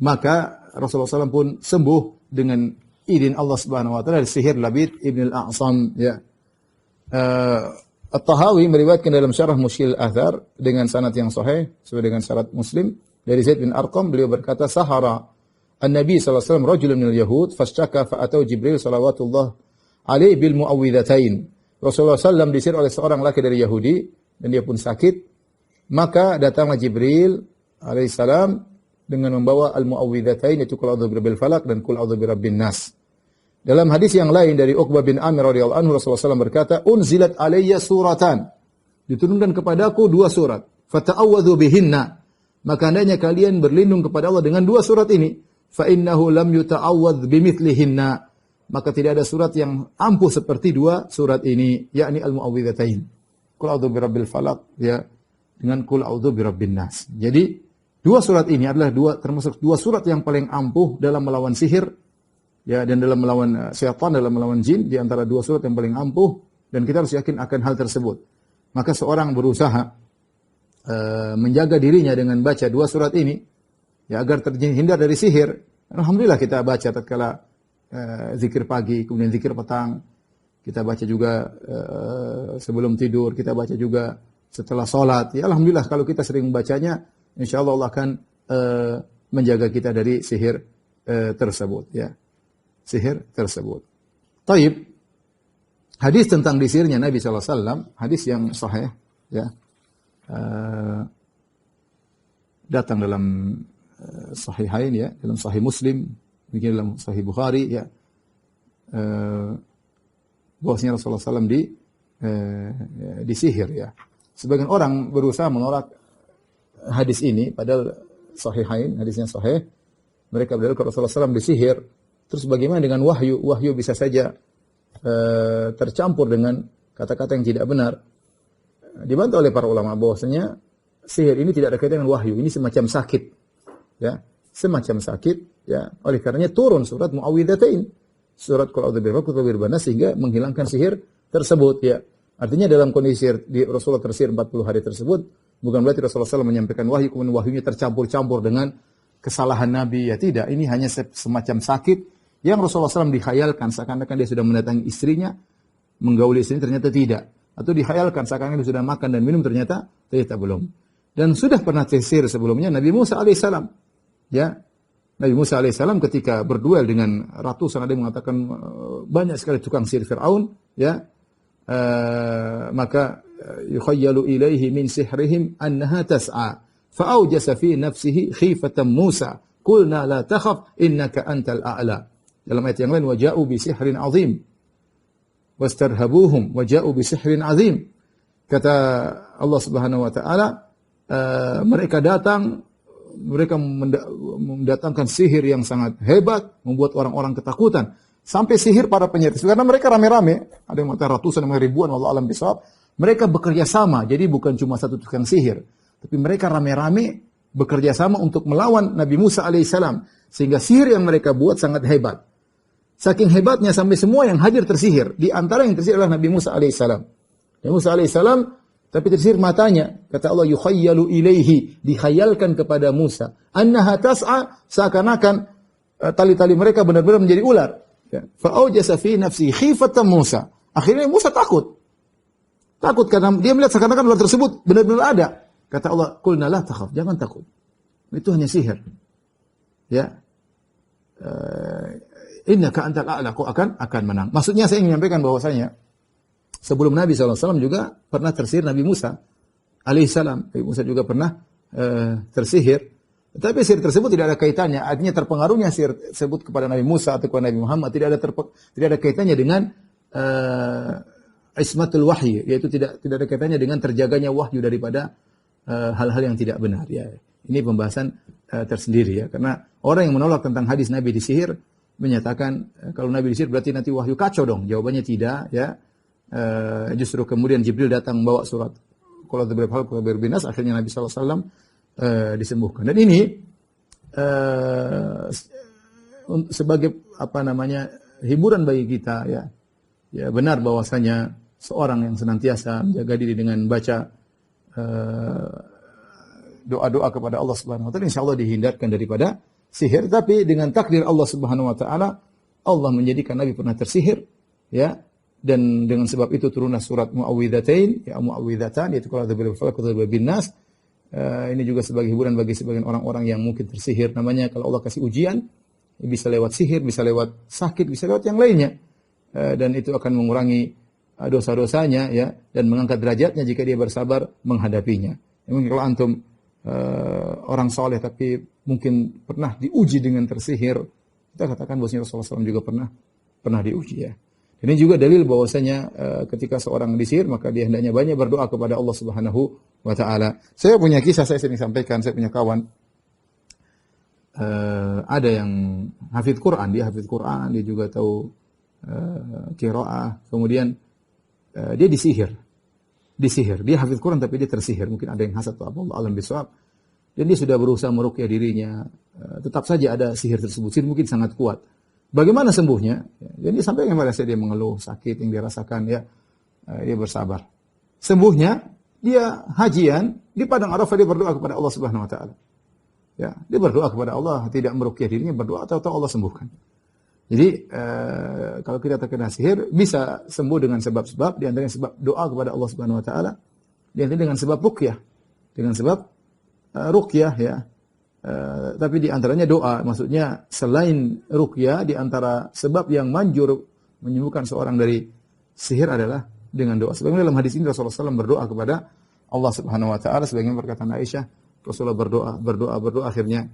maka Rasulullah SAW pun sembuh dengan izin Allah Subhanahu wa taala dari sihir Labid ibn al-A'sam ya. At-Tahawi meriwayatkan dalam syarah Mushkil Athar dengan sanad yang sahih sesuai dengan syarat Muslim dari Zaid bin Arqam, beliau berkata, sahara an-nabi sallallahu alaihi wasallam rajulun minal yahud fashtaka fa atau Jibril salawatullah alaihi bil muawwidhatain. Rasulullah SAW disihir oleh seorang laki dari Yahudi dan dia pun sakit, maka datanglah Jibril alaihissalam dengan membawa al-muawwidhatain, itu qul a'udzu birabbil falaq dan qul a'udzu birabbin nas. Dalam hadis yang lain dari Uqbah bin Amir radhiyallahu anhu, Rasulullah SAW berkata, unzilat alayya suratan, diturunkan kepadaku dua surat, fata'awwadzu bihinna, maka hendaknya kalian berlindung kepada Allah dengan dua surat ini, fa innahu lam yuta'awwadz bimithlihinna, maka tidak ada surat yang ampuh seperti dua surat ini, yakni al-muawwidhatain, qul a'udzu birabbil falaq ya, dengan qul a'udzu birabbin nas. Jadi Dua surat ini adalah termasuk dua surat yang paling ampuh dalam melawan sihir, ya, dan dalam melawan syaitan, dalam melawan jin, di antara dua surat yang paling ampuh, dan kita harus yakin akan hal tersebut. Maka seorang berusaha menjaga dirinya dengan baca dua surat ini, ya, agar terhindar dari sihir. Alhamdulillah kita baca tatkala zikir pagi, kemudian zikir petang. Kita baca juga sebelum tidur, kita baca juga setelah sholat. Ya, alhamdulillah kalau kita sering membacanya, insyaallah Allah akan menjaga kita dari sihir tersebut, ya. Sihir tersebut. Taib. Hadis tentang disihirnya Nabi SAW, hadis yang sahih, ya. Datang dalam Sahihain, ya, dalam Sahih Muslim, mungkin dalam Sahih Bukhari, ya. Bahwasanya Rasulullah SAW disihir, ya. Sebagian orang berusaha menolak hadis ini, padahal Sahihain, hadisnya sahih. Mereka berdalil kalau Rasulullah SAW disihir. Terus bagaimana dengan wahyu? Wahyu bisa saja tercampur dengan kata-kata yang tidak benar. Dibantah oleh para ulama bahwasanya sihir ini tidak ada kaitan dengan wahyu. Ini semacam sakit, ya, semacam sakit, ya. Oleh karenanya turun surat Muawwidzatain, surat Qul a'udzu birabbil falaq wa birabbin nas, sehingga menghilangkan sihir tersebut, ya. Artinya dalam kondisi di Rasulullah tersihir 40 hari tersebut, bukan berarti Rasulullah SAW menyampaikan wahyu kemudian wahyunya tercampur-campur dengan kesalahan Nabi, ya tidak. Ini hanya semacam sakit yang Rasulullah SAW dikhayalkan seakan-akan dia sudah mendatangi istrinya, menggauli istrinya, ternyata tidak. Atau dikhayalkan seakan-akan dia sudah makan dan minum, ternyata belum. Dan sudah pernah tersihir sebelumnya Nabi Musa alaihissalam, ya. Nabi Musa alaihissalam ketika berduel dengan ratusan, ada yang mengatakan banyak sekali tukang sihir Fir'aun, ya. Maka yukhayyalu ilaihi min sihrihim annaha tas'a fa'awjasa fi nafsihi khifatan Musa qulna la takhaf innaka antal a'la. Dalam ayat yang lain, waja'u bi sihrin azim wastarhabuhum waja'u bi sihrin azim. Kata Allah Subhanahu wa taala, mereka mendatangkan sihir yang sangat hebat, membuat orang-orang ketakutan. Sampai sihir para penyihir. Karena mereka rame-rame, ada yang mengatakan ratusan, ada yang ribuan, wallahu alam bisawab. Mereka bekerja sama, jadi bukan cuma satu tukang sihir, tapi mereka rame-rame bekerja sama untuk melawan Nabi Musa alaihissalam. Sehingga sihir yang mereka buat sangat hebat. Saking hebatnya sampai semua yang hadir tersihir. Di antara yang tersihir adalah Nabi Musa alaihissalam. Nabi Musa alaihissalam, tapi tersihir matanya. Kata Allah, yukhayyalu ilaihi, dikhayalkan kepada Musa. Annaha tas'a, seakan-akan tali-tali mereka benar-benar menjadi ular. Fa'awjasa fi nafsi khifatan Musa. Akhirnya Musa takut. Takut karena dia melihat seakan-akan ular tersebut benar-benar ada. Kata Allah, qulna la takhaf, jangan takut. Itu hanya sihir. Ya. Innaka antal a'la, kau akan menang. Maksudnya saya ingin menyampaikan bahwasanya sebelum Nabi SAW juga pernah tersihir Nabi Musa alaihissalam. Nabi Musa juga pernah tersihir. Tapi sihir tersebut tidak ada kaitannya. Artinya terpengaruhnya sihir tersebut kepada Nabi Musa atau kepada Nabi Muhammad tidak ada kaitannya dengan ismatul wahyi, yaitu tidak ada kaitannya dengan terjaganya wahyu daripada hal-hal yang tidak benar. Ya, ini pembahasan tersendiri, ya. Karena orang yang menolak tentang hadis Nabi disihir menyatakan kalau Nabi disihir berarti nanti wahyu kacau dong. Jawabannya tidak, ya. Justru kemudian Jibril datang membawa surat Qul a'udzu birabbil falaq wa birabbin nas, akhirnya Nabi SAW disembuhkan. Dan ini sebagai hiburan bagi kita, ya. Ya, benar bahwasanya seorang yang senantiasa menjaga diri dengan baca doa-doa kepada Allah Subhanahu wa taala, insyaallah dihindarkan daripada sihir. Tapi dengan takdir Allah Subhanahu wa taala, Allah menjadikan Nabi pernah tersihir, ya. Dan dengan sebab itu turunlah surat Muawwidzatain, ya, Muawwidzatan, yaitu Qul a'udzu birabbil falaq wa birabbin nas. Ini juga sebagai hiburan bagi sebagian orang-orang yang mungkin tersihir. Namanya kalau Allah kasih ujian, bisa lewat sihir, bisa lewat sakit, bisa lewat yang lainnya. Dan itu akan mengurangi dosa-dosanya, ya, dan mengangkat derajatnya jika dia bersabar menghadapinya. Mungkin kalau antum orang soleh tapi mungkin pernah diuji dengan tersihir, kita katakan bahwasanya Rasulullah SAW juga pernah diuji, ya. Ini juga dalil bahwasanya ketika seorang disihir maka dia hendaknya banyak berdoa kepada Allah Subhanahu wa taala. Saya punya kisah, saya sering sampaikan, saya punya kawan ada yang hafidz Quran, dia juga tahu qiraah, kemudian dia disihir. Dia hafidz Quran tapi dia tersihir, mungkin ada yang hasad atau apa, Allah alam bisawab. dan dia sudah berusaha meruqyah dirinya, tetap saja ada sihir tersebut. Sihir mungkin sangat kuat. Bagaimana sembuhnya? Jadi sampai kepada saya dia mengeluh sakit yang dia rasakan, ya, dia bersabar. Sembuhnya dia hajian di padang Arafah, dia berdoa kepada Allah Subhanahu wa taala. Ya, dia berdoa kepada Allah, tidak meruqyah dirinya, berdoa atau Allah sembuhkan. Jadi kalau kita terkena sihir bisa sembuh dengan sebab-sebab, di antaranya sebab doa kepada Allah Subhanahu wa taala, di antaranya dengan sebab ruqyah. Dengan sebab ruqyah, ya. Tapi di antaranya doa, maksudnya selain ruqyah, di antara sebab yang manjur menyembuhkan seorang dari sihir adalah dengan doa. Sebagaimana dalam hadis ini Rasulullah SAW berdoa kepada Allah Subhanahu wa taala, sebagaimana perkataan Aisyah, Rasulullah berdoa, akhirnya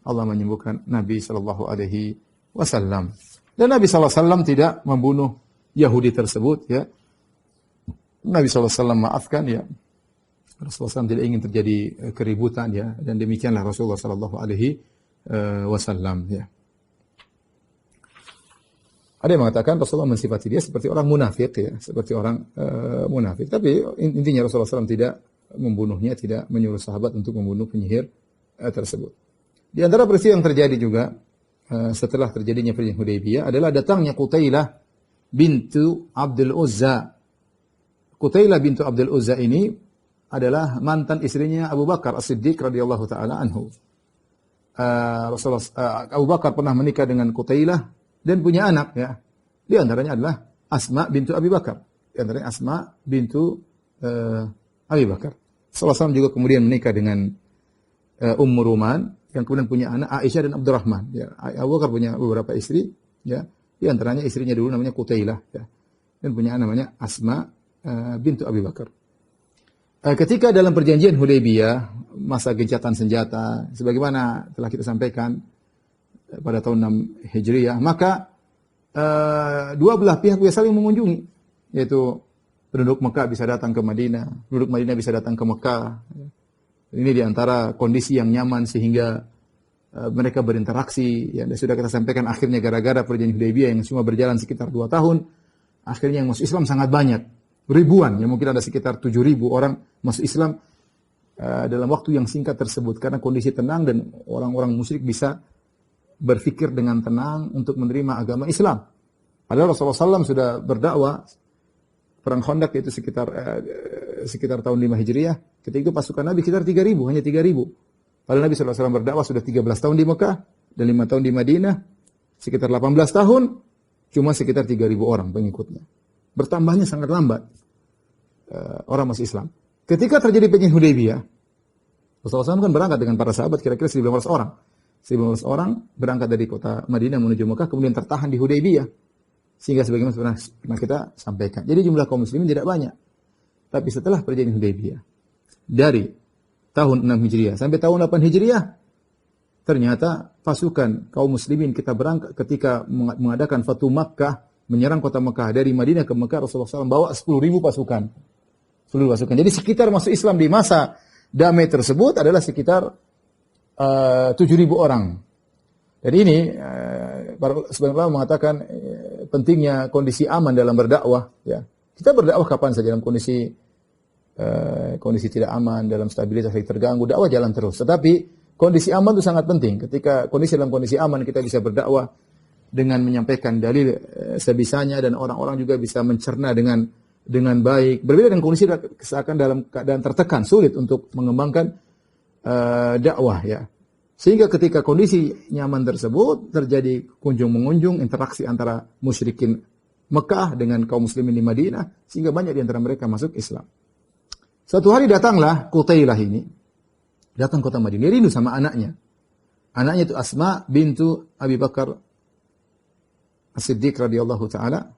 Allah menyembuhkan Nabi sallallahu alaihi wasallam. Dan Nabi sallallahu alaihi wasallam tidak membunuh Yahudi tersebut, ya. Nabi sallallahu alaihi wasallam maafkan, ya. Rasulullah SAW tidak ingin terjadi keributan, ya, dan demikianlah Rasulullah sallallahu alaihi wasallam, ya. Ada yang mengatakan Rasulullah mensifati dia seperti orang munafik, ya, seperti orang munafik. Tapi intinya Rasulullah SAW tidak membunuhnya, tidak menyuruh sahabat untuk membunuh penyihir tersebut. Di antara peristiwa yang terjadi juga setelah terjadinya perjanjian Hudaybiyah adalah datangnya Qutailah bintu Abdul Uzza. Qutailah bintu Abdul Uzza ini adalah mantan istrinya Abu Bakar As-Siddiq radhiyallahu taala anhu. Abu Bakar pernah menikah dengan Qutailah dan punya anak, ya. Di antaranya adalah Asma bintu Abi Bakar. Di antaranya Asma bintu Abi Bakar. Rasulullah SAW juga kemudian menikah dengan Ummu Ruman, yang kemudian punya anak Aisyah dan Abdurrahman. Ya, Abu Bakar punya beberapa istri, ya. Di antaranya istrinya dulu namanya Qutailah, ya. Dan punya anak namanya Asma bintu Abi Bakar. Ketika dalam perjanjian Hudaybiyah, masa gencatan senjata, sebagaimana telah kita sampaikan pada tahun 6 Hijriah, maka dua belah pihak bisa saling mengunjungi, yaitu penduduk Mekah bisa datang ke Madinah, penduduk Madinah bisa datang ke Mekah. Ini diantara kondisi yang nyaman sehingga mereka berinteraksi. Ya, sudah kita sampaikan akhirnya gara-gara perjanjian Hudaybiyah yang cuma berjalan sekitar 2 tahun, akhirnya yang masuk Islam sangat banyak, ribuan. Ya mungkin ada sekitar 7.000 orang masuk Islam dalam waktu yang singkat tersebut karena kondisi tenang dan orang-orang musyrik bisa berpikir dengan tenang untuk menerima agama Islam. Padahal Rasulullah SAW sudah berdakwah. Perang Khandaq itu sekitar tahun 5 Hijriah. Ketika itu pasukan Nabi sekitar 3.000, hanya 3.000. Padahal Nabi SAW berdakwah sudah 13 tahun di Mekah dan 5 tahun di Madinah, sekitar 18 tahun, cuma sekitar 3.000 orang pengikutnya. Bertambahnya sangat lambat orang masuk Islam. Ketika terjadi perjanjian Hudaybiyah, Rasulullah SAW kan berangkat dengan para sahabat kira-kira 1.500 orang. 1.500 orang berangkat dari kota Madinah menuju Mekah, kemudian tertahan di Hudaybiyah. Sehingga sebagaimana pernah kita sampaikan. Jadi jumlah kaum muslimin tidak banyak. Tapi setelah perjanjian Hudaybiyah, dari tahun 6 Hijriah sampai tahun 8 Hijriah, ternyata pasukan kaum muslimin kita berangkat ketika mengadakan Fatu Makkah, menyerang kota Mekah dari Madinah ke Mekah, Rasulullah SAW bawa 10.000 pasukan. 10.000 pasukan. Jadi sekitar masuk Islam di masa damai tersebut adalah sekitar 7.000 orang. Dan ini sebagian ulama mengatakan pentingnya kondisi aman dalam berdakwah. Ya, kita berdakwah kapan saja dalam kondisi tidak aman, dalam stabilitas yang terganggu, dakwah jalan terus. Tetapi kondisi aman itu sangat penting. Ketika dalam kondisi aman kita bisa berdakwah dengan menyampaikan dalil sebisanya dan orang-orang juga bisa mencerna dengan baik. Berbeda dengan kondisi seakan dalam keadaan tertekan, sulit untuk mengembangkan dakwah, ya. Sehingga ketika kondisi nyaman tersebut terjadi kunjung-mengunjung, interaksi antara musyrikin Mekah dengan kaum muslimin di Madinah, sehingga banyak di antara mereka masuk Islam. Suatu hari datanglah Qutailah ini, datang kota Madinah, dia rindu sama anaknya. Anaknya itu Asma bintu Abi Bakar As-Siddiq radhiyallahu taala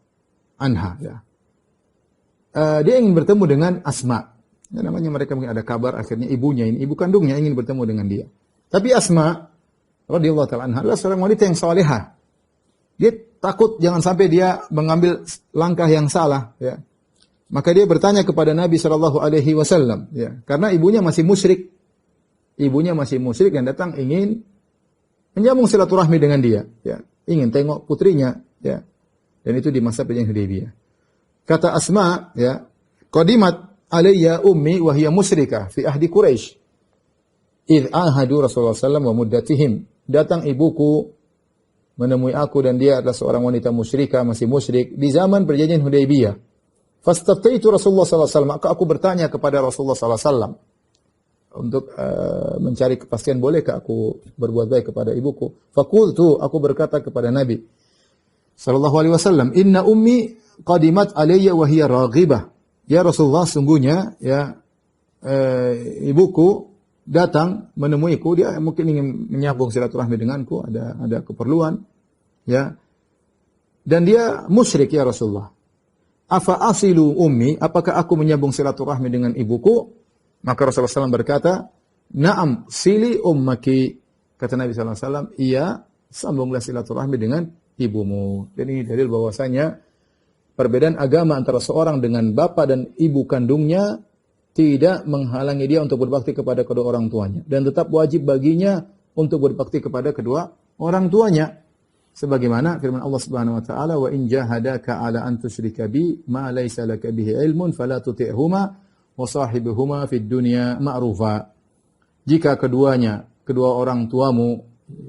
anha, ya. Dia ingin bertemu dengan Asma. Ya, namanya mereka mungkin ada kabar akhirnya ibunya ini, ibu kandungnya ingin bertemu dengan dia. Tapi Asma radhiyallahu taala anha adalah seorang wanita yang salehah. Dia takut jangan sampai dia mengambil langkah yang salah, ya. Maka dia bertanya kepada Nabi sallallahu alaihi wasallam, ya, karena ibunya masih musyrik. Ibunya masih musyrik dan datang ingin menyambung silaturahmi dengan dia, ya. Ingin tengok putrinya, ya. Dan itu di masa perjanjian Hudaybiyah. Kata Asma, ya, qadimat alayya ummi wa hiya musyrikah fi ahdi Quraisy. Idh ahadu Rasulullah sallallahu wa muddatihim. Datang ibuku menemui aku dan dia adalah seorang wanita musyrikah, masih musyrik di zaman perjanjian Hudaybiyah. Fastaftaitu Rasulullah sallallahu alaihi wasallam, maka aku bertanya kepada Rasulullah sallallahu alaihi wasallam untuk mencari kepastian bolehkah aku berbuat baik kepada ibuku. Faqultu, aku berkata kepada Nabi sallallahu alaihi wasallam, "Inna ummi qadimat alayya wa hiya raghibah." Ya Rasulullah, sungguhnya ya ibuku datang menemuiku, dia mungkin ingin menyambung silaturahmi denganku, ada keperluan, ya. Dan dia musyrik ya Rasulullah. Afa asilu ummi, apakah aku menyambung silaturahmi dengan ibuku? Maka Rasulullah SAW berkata, "Na'am, sili ummaki." Kata Nabi SAW, "Iya, sambunglah silaturahmi dengan ibumu." Dan ini dalil bahwasanya perbedaan agama antara seorang dengan bapak dan ibu kandungnya tidak menghalangi dia untuk berbakti kepada kedua orang tuanya. Dan tetap wajib baginya untuk berbakti kepada kedua orang tuanya. Sebagaimana firman Allah Subhanahu wa taala, "Wa in jahadaka 'ala an tusyrika bi ma laysa laka bihi ilmun fala tuti'huma wa sahibuhuma fid dunya ma'rufa." Jika kedua orang tuamu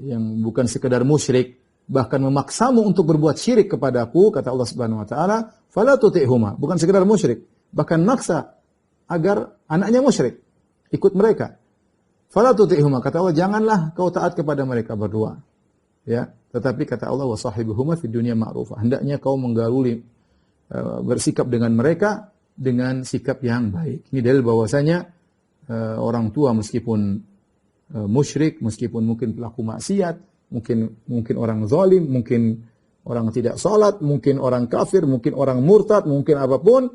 yang bukan sekedar musyrik bahkan memaksamu untuk berbuat syirik kepadaku, kata Allah Subhanahu wa taala, "Fala tuti'huma." Bukan sekedar musyrik, bahkan maksa agar anaknya musyrik, ikut mereka. Fala tuti'huma, kata Allah, janganlah kau taat kepada mereka berdua. Ya, tetapi kata Allah, wa sahibuhuma fid dunya ma'rufa. Hendaknya kau menggauli, bersikap dengan mereka dengan sikap yang baik. Ini dalil bahwasanya orang tua meskipun musyrik, meskipun mungkin pelaku maksiat, mungkin orang zalim, mungkin orang tidak salat, mungkin orang kafir, mungkin orang murtad, mungkin apapun,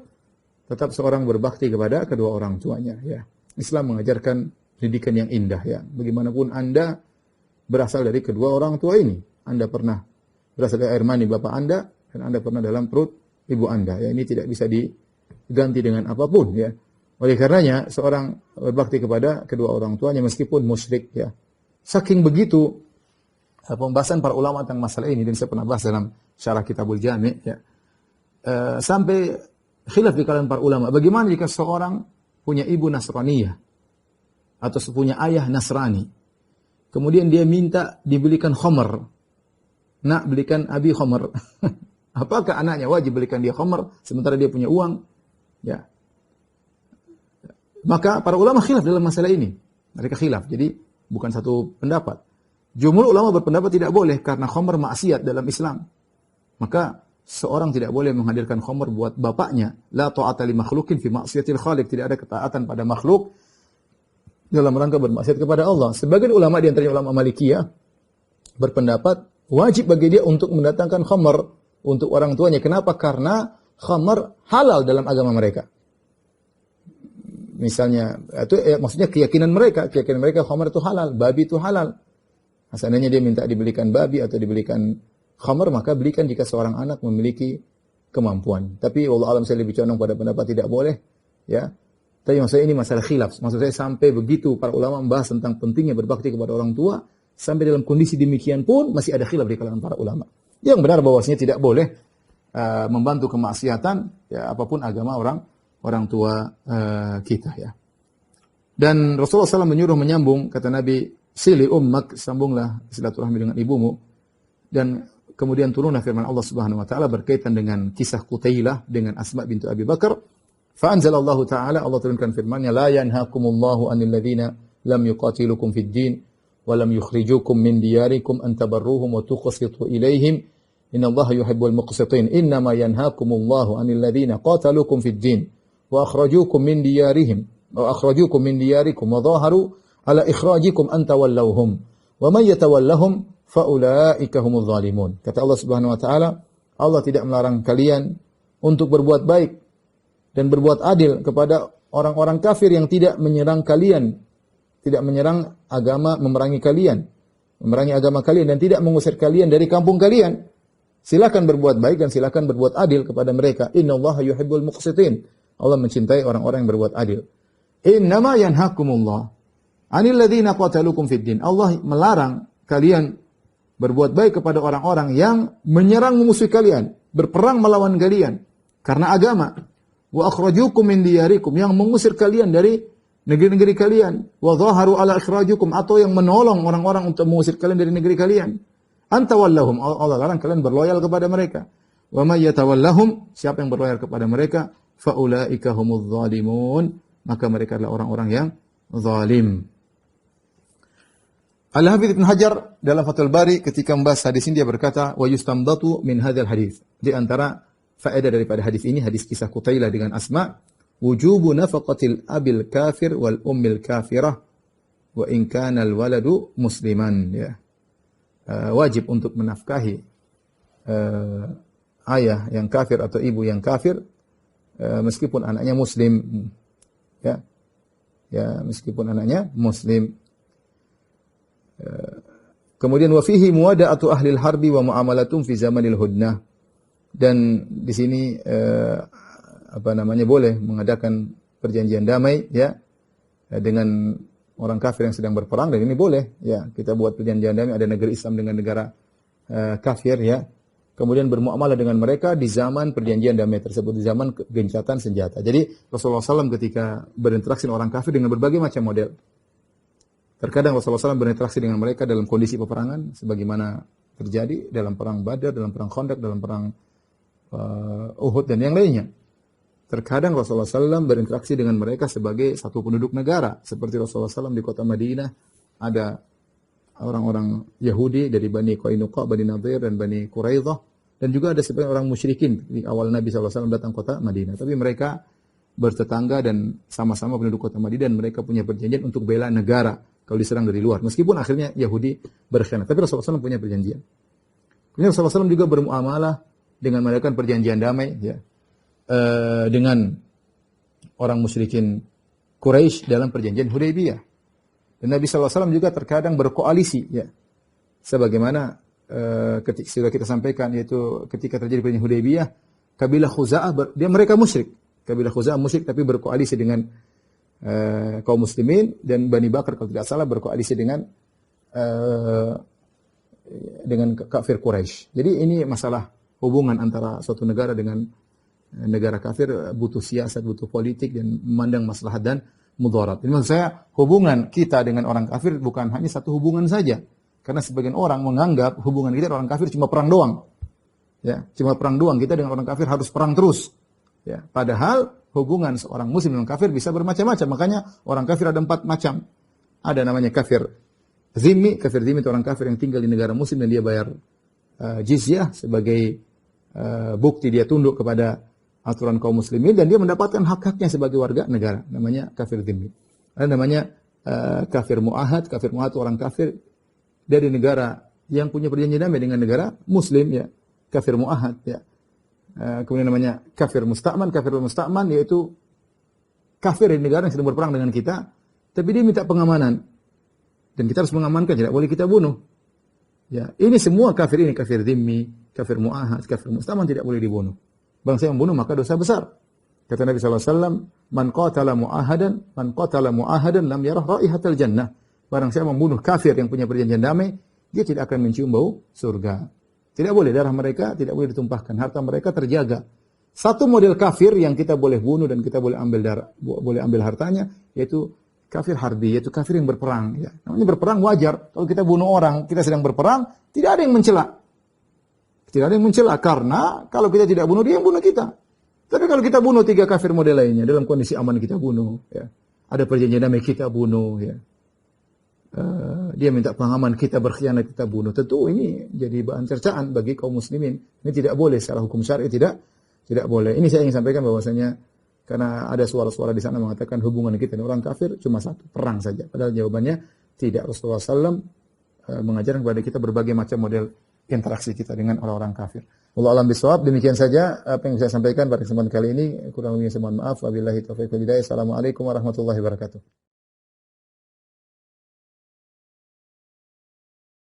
tetap seorang berbakti kepada kedua orang tuanya, ya. Islam mengajarkan pendidikan yang indah, ya. Bagaimanapun Anda berasal dari kedua orang tua ini. Anda pernah berasal dari air mani bapak Anda dan Anda pernah dalam perut ibu Anda, ya. Ini tidak bisa diganti dengan apapun, ya. Oleh karenanya seorang berbakti kepada kedua orang tuanya meskipun musyrik, ya. Saking begitu pembahasan para ulama tentang masalah ini, dan saya pernah bahas dalam syarah Kitabul Jami', ya. Sampai khilaf di kalangan para ulama. Bagaimana jika seorang punya ibu Nasraniyah atau punya ayah Nasrani, kemudian dia minta dibelikan khamr. Nak, belikan abi khamr. Apakah anaknya wajib belikan dia khamr sementara dia punya uang? Ya. Maka para ulama khilaf dalam masalah ini. Mereka khilaf. Jadi bukan satu pendapat. Jumhur ulama berpendapat tidak boleh karena khamr maksiat dalam Islam. Maka seorang tidak boleh menghadirkan khamr buat bapaknya. La ta'ata li makhlukin fi maksiatil khaliq. Tidak ada ketaatan pada makhluk dalam rangka bermaksiat kepada Allah. Sebagian ulama di antaranya ulama Malikiyah berpendapat wajib bagi dia untuk mendatangkan khamr untuk orang tuanya. Kenapa? Karena khamr halal dalam agama mereka. Misalnya, itu maksudnya keyakinan mereka khamr itu halal, babi itu halal. Seandainya dia minta dibelikan babi atau dibelikan khamr, maka belikan jika seorang anak memiliki kemampuan. Tapi wallahu alam, saya lebih condong pada pendapat tidak boleh, ya. Tapi maksud saya ini masalah khilaf. Maksud saya sampai begitu para ulama membahas tentang pentingnya berbakti kepada orang tua, sampai dalam kondisi demikian pun masih ada khilaf di kalangan para ulama. Yang benar bahwasanya tidak boleh membantu kemaksiatan, ya, apapun agama orang tua kita, ya. Dan Rasulullah SAW menyuruh menyambung, kata Nabi, sili ummak, sambunglah silaturahmi dengan ibumu. Dan kemudian turunlah firman Allah Subhanahu wa taala berkaitan dengan kisah Qutailah dengan Asma bintu Abi Bakar. Fa anzalallahu ta'ala, Allah turunkan firman-Nya, la yanhaakumullahu 'anil ladzina lam yuqatilukum fid din wa lam yukhrijukum min diyarikum an tabarruhum wa tuqsitu ilaihim innallaha yuhibbul muqsitin. Innama yanhaakumullahu 'anil ladzina qataluukum fid din wa akhrajukum min diyarihim wa akhrajukum min diyarikum wa dhaharu ala ikhrajikum an tawallawhum wa man yatawallahum faulaika humuz zalimun. Kata Allah Subhanahu wa taala, Allah tidak melarang kalian untuk berbuat baik dan berbuat adil kepada orang-orang kafir yang tidak menyerang kalian, tidak menyerang agama, memerangi agama kalian dan tidak mengusir kalian dari kampung kalian. Silakan berbuat baik dan silakan berbuat adil kepada mereka. Innallaha yuhibbul muqsitin. Allah mencintai orang-orang yang berbuat adil. Innama yanhakumullah 'anil ladzina qataluukum fid din. Allah melarang kalian berbuat baik kepada orang-orang yang menyerang musuh kalian, berperang melawan kalian karena agama. Wa akhrajukum min diyarikum, yang mengusir kalian dari negeri-negeri kalian, wa dhaharu ala ikhrajukum, atau yang menolong orang-orang untuk mengusir kalian dari negeri kalian. Anta wallahum, Allah larang kalian berloyal kepada mereka. Wa may yatawallahum, siapa yang berloyal kepada mereka, fa ulaika humudz zalimun, maka mereka adalah orang-orang yang zalim. Al-Hafidz Ibnu Hajar dalam Fathul Bari ketika membahas hadis ini dia berkata, wa yustambatu min hadzal hadis. Di antara faedah daripada hadis ini, hadis kisah Qutailah dengan Asma, wujubu nafaqatil abil kafir wal ummil kafirah wa in kana al waladu musliman, ya. Wajib untuk menafkahi ayah yang kafir atau ibu yang kafir meskipun anaknya muslim, ya. Ya, meskipun anaknya muslim. Kemudian wa fihi muwada'atu ahli al-harbi wa muamalatum fi zamanil hudnah. Dan di sini boleh mengadakan perjanjian damai, ya, dengan orang kafir yang sedang berperang, dan ini boleh, ya, kita buat perjanjian damai, ada negeri Islam dengan negara kafir, ya. Kemudian bermuamalah dengan mereka di zaman perjanjian damai tersebut, di zaman gencatan senjata. Jadi Rasulullah SAW ketika berinteraksi dengan orang kafir dengan berbagai macam model. Terkadang Rasulullah SAW berinteraksi dengan mereka dalam kondisi peperangan, sebagaimana terjadi dalam perang Badar, dalam perang Khandaq, dalam perang Uhud, dan yang lainnya. Terkadang Rasulullah SAW berinteraksi dengan mereka sebagai satu penduduk negara. Seperti Rasulullah SAW di kota Madinah, ada orang-orang Yahudi dari Bani Qainuqa, Bani Nadir, dan Bani Quraidah. Dan juga ada sebagian orang musyrikin di awal Nabi SAW datang kota Madinah. Tapi mereka bertetangga dan sama-sama penduduk kota Madinah, dan mereka punya perjanjian untuk bela negara kalau diserang dari luar. Meskipun akhirnya Yahudi berkhianat, tapi Rasulullah SAW punya perjanjian. Kemudian Rasulullah SAW juga bermuamalah dengan mengadakan perjanjian damai, ya, dengan orang musyrikin Quraisy dalam perjanjian Hudaybiyah. Dan Nabi SAW juga terkadang berkoalisi, ya, sebagaimana ketika sudah kita sampaikan, yaitu ketika terjadi perjanjian Hudaybiyah, kabilah Khuza'ah mereka musyrik. Kabilah Khuza'ah musyrik tapi berkoalisi dengan kaum muslimin, dan Bani Bakar kalau tidak salah berkoalisi dengan kafir Quraisy. Jadi ini masalah hubungan antara suatu negara dengan negara kafir butuh siasat, butuh politik, dan memandang maslahat dan mudarat. Ini maksud saya, hubungan kita dengan orang kafir bukan hanya satu hubungan saja. Karena sebagian orang menganggap hubungan kita dengan orang kafir cuma perang doang. Ya, cuma perang doang, kita dengan orang kafir harus perang terus. Ya, padahal hubungan seorang muslim dengan kafir bisa bermacam-macam. Makanya orang kafir ada 4 macam. Ada namanya kafir zimmi. Kafir zimmi itu orang kafir yang tinggal di negara muslim dan dia bayar jizyah sebagai bukti dia tunduk kepada aturan kaum muslimin, dan dia mendapatkan hak-haknya sebagai warga negara. Namanya kafir zimmi. Ada namanya kafir mu'ahad. Kafir mu'ahad itu orang kafir dari negara yang punya perjanjian damai dengan negara muslim, ya. Kafir mu'ahad, ya. Kemudian namanya kafir musta'man. Kafir musta'man yaitu kafir di negara yang sedang berperang dengan kita, tapi dia minta pengamanan. Dan kita harus mengamankan, tidak boleh kita bunuh. Ya, ini semua kafir ini, kafir dhimmi, kafir mu'ahad, kafir musta'man tidak boleh dibunuh. Bangsa yang membunuh maka dosa besar. Kata Nabi SAW, man qatala mu'ahadan lam yarah raihatal jannah. Barang siapa membunuh kafir yang punya perjanjian damai, dia tidak akan mencium bau surga. Tidak boleh darah mereka, tidak boleh ditumpahkan, harta mereka terjaga. Satu model kafir yang kita boleh bunuh dan kita boleh ambil darah, boleh ambil hartanya, yaitu kafir harbi, yaitu kafir yang berperang. Ya. Namanya berperang wajar. Kalau kita bunuh orang, kita sedang berperang, tidak ada yang mencela. Tidak ada yang mencela, karena kalau kita tidak bunuh, dia yang bunuh kita. Tapi kalau kita bunuh 3 kafir model lainnya, dalam kondisi aman kita bunuh. Ya. Ada perjanjian damai kita bunuh. Ya. Dia minta pengaman, kita berkhianat, kita bunuh. Tentu ini jadi bahan cercaan bagi kaum muslimin. Ini tidak boleh secara hukum syar'i, tidak boleh. Ini saya ingin sampaikan bahwasanya karena ada suara-suara di sana mengatakan hubungan kita dengan orang kafir cuma satu, perang saja. Padahal jawabannya tidak. Rasulullah SAW mengajarkan kepada kita berbagai macam model interaksi kita dengan orang-orang kafir. Wallahu a'lam bishawab. Demikian saja apa yang saya sampaikan pada kesempatan kali ini. Kurang lebihnya saya mohon maaf. Wabillahi taufiq wal hidayah. Assalamualaikum warahmatullahi wabarakatuh.